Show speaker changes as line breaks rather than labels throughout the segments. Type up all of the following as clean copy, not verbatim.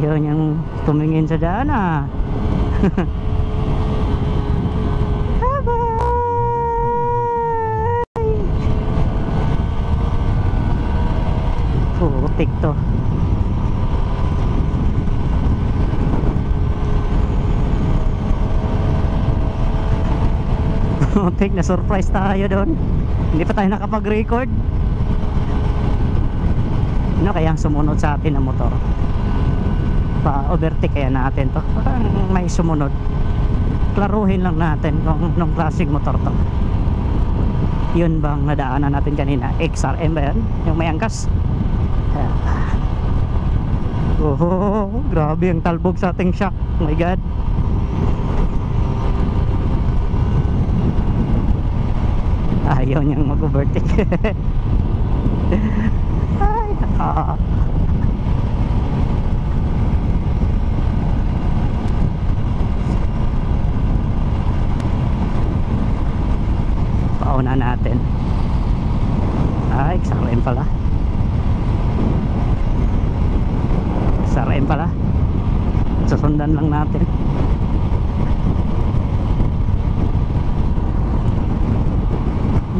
Ayaw niyang tumingin sa daan ah. Putik to. Putik, na surprise tayo doon. Hindi pa tayo nakapag-record. Ano kaya ang sumunod sa atin na motor? Pa-overtake kaya natin to. Parang may sumunod. Klaruhin lang natin kung anong klaseng motor to. Yun bang nadaanan natin kanina? XRM ba yan? Yung may angkas? Oh, grabe ang talbog sa ating shock. Oh my god. Ayaw niyang mag-overtake. Ay, pauna natin. Ay, XRM pala. XRM pala. Susundan lang natin.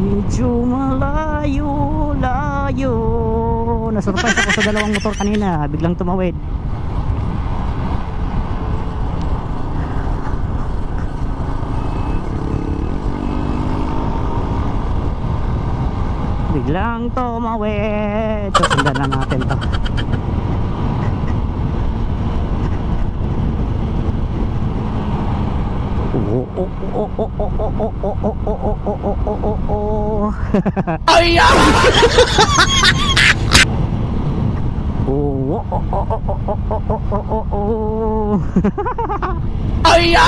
Medyo malayo. Nasurprise ako sa dalawang motor kanina. Biglang tumawid. Biglang tumawid. Susundan lang natin to.
Ayya! Ayya!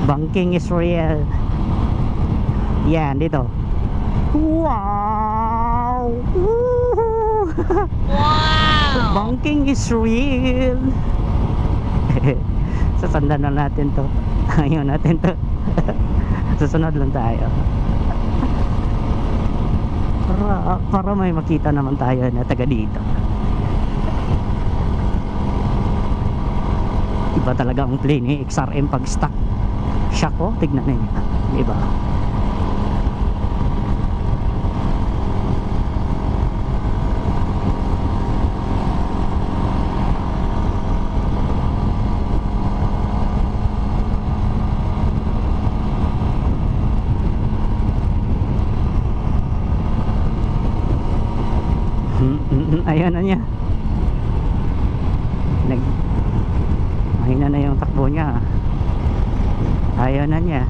Banking is real. Yan, dito. Wow!
Wow!
Banking is real. Sasandan na natin to. Ayaw natin to. Susunod lang tayo. Para may makita naman tayo na taga dito. Iba talaga ang plane eh. XRM pag stock. Shock oh, tignan ninyo. Diba? Ayan na niya. Mahina na yung takbo niya. Ayaw na niya.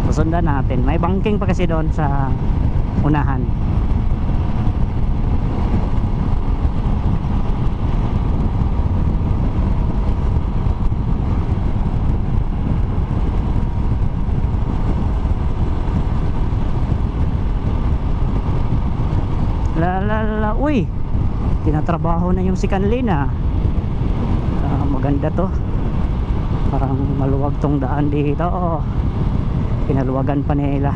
Susundan natin. May banking pa kasi doon sa unahan. Uy, tinatrabaho na yung second lane ah. Maganda to. Parang maluwag tong daan dito. Pinaluwagan pa nila.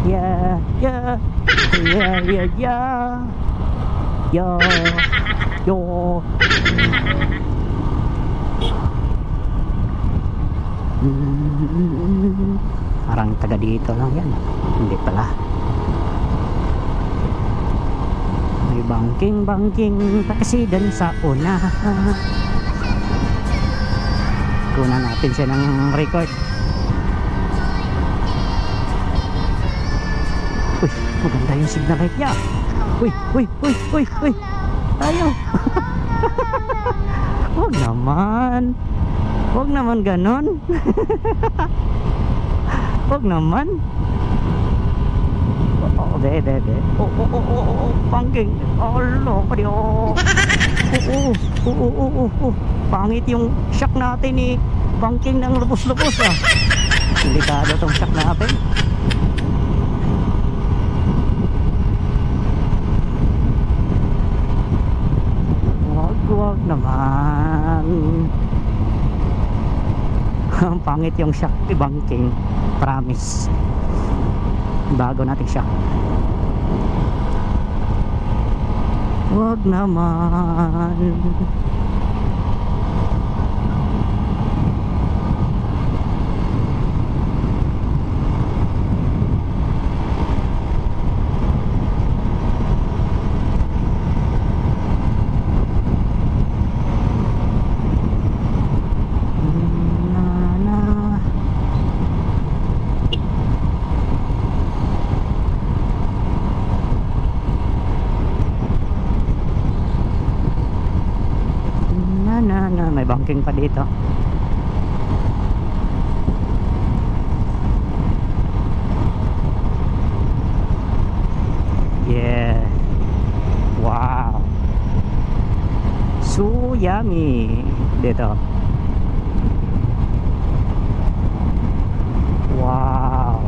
Yeah, yeah. Yeah, yeah, yeah. Yo. Yo. Parang taga dito lang yan. Hindi pala. Banking taxi din sa una. Kuna natin siya ng record. Uy, maganda yung signal light niya. Uy, uy, uy, uy, uy. Ayaw. Huwag naman. Huwag naman ganon. Huwag naman. De. Banking. Alo, kadyo. Pangit yung shock natin ni banking ng lubos-lubos ah. Delikado tong shock natin. Wag naman. Ang pangit yung shock debunking, promise. Bago nating shock. Wag naman. May banking pa dito. Yeah. Wow. So yummy. Dito. Wow.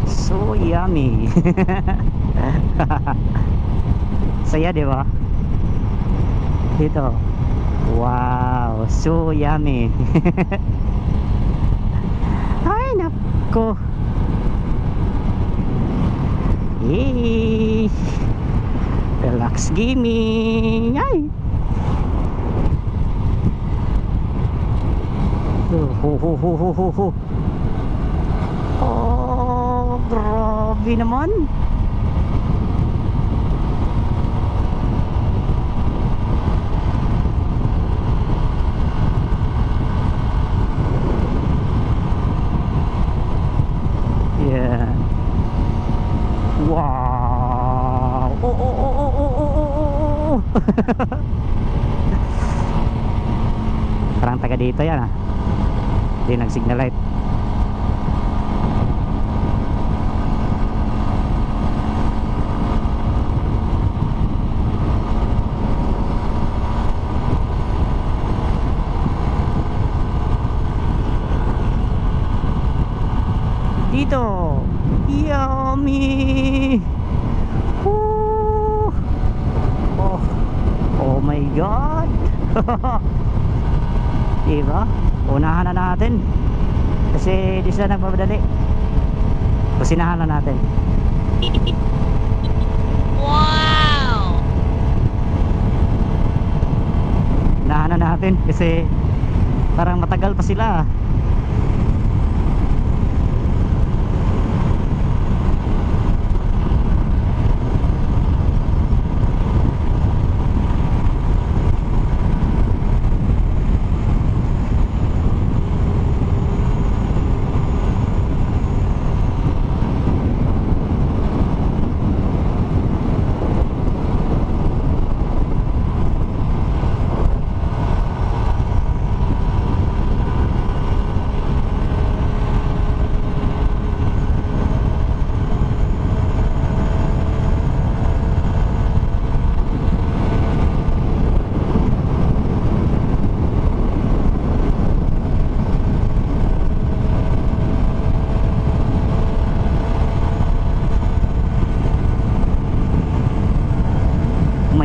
So yummy. Saya, di ba? Dito. Wow, so yummy. Ay, nako. Hey, relax gaming. Ay. Oh, grabe naman. Yeah. Wow. Oh. Parang taga dito yan, ah. Hindi nag-signal light. Dito. Yummy. Oh. Oh my god. Diba? Unahan na natin kasi di sila nagmamadali. Kusinahan na natin.
Wow!
Unahan na natin kasi parang matagal pa sila.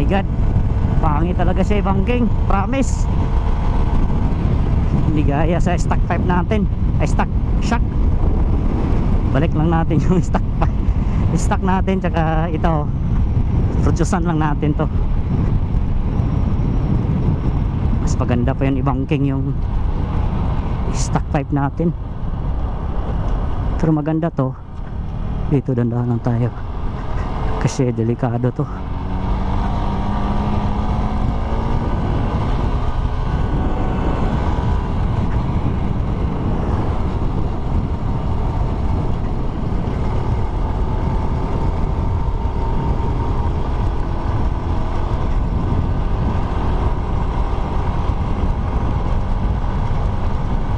God, pangit talaga siya banking, promise. Hindi gaya sa stock pipe natin, ay stock shock. Balik lang natin yung stock natin, tsaka ito produsan lang natin to. Mas maganda pa yun i-banking yung stock pipe natin, pero maganda to. Dito dandahan lang tayo kasi delikado to.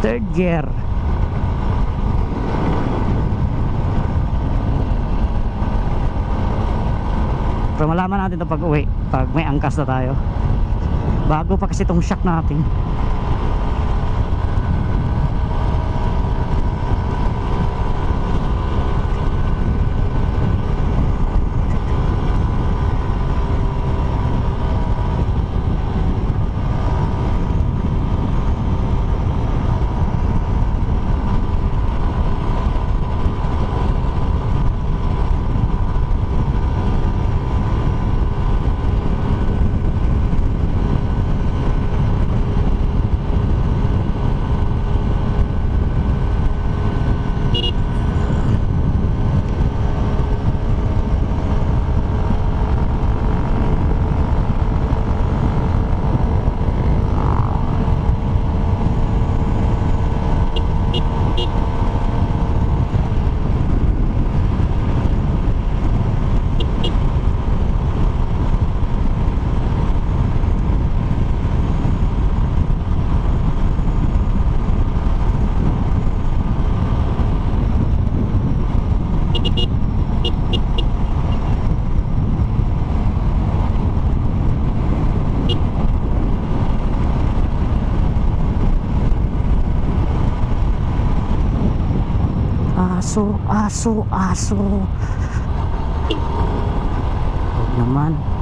Third gear. Pero malaman natin ito pag uwi, pag may angkas na tayo. Bago pa kasi itong shock natin. aso. Huwag naman.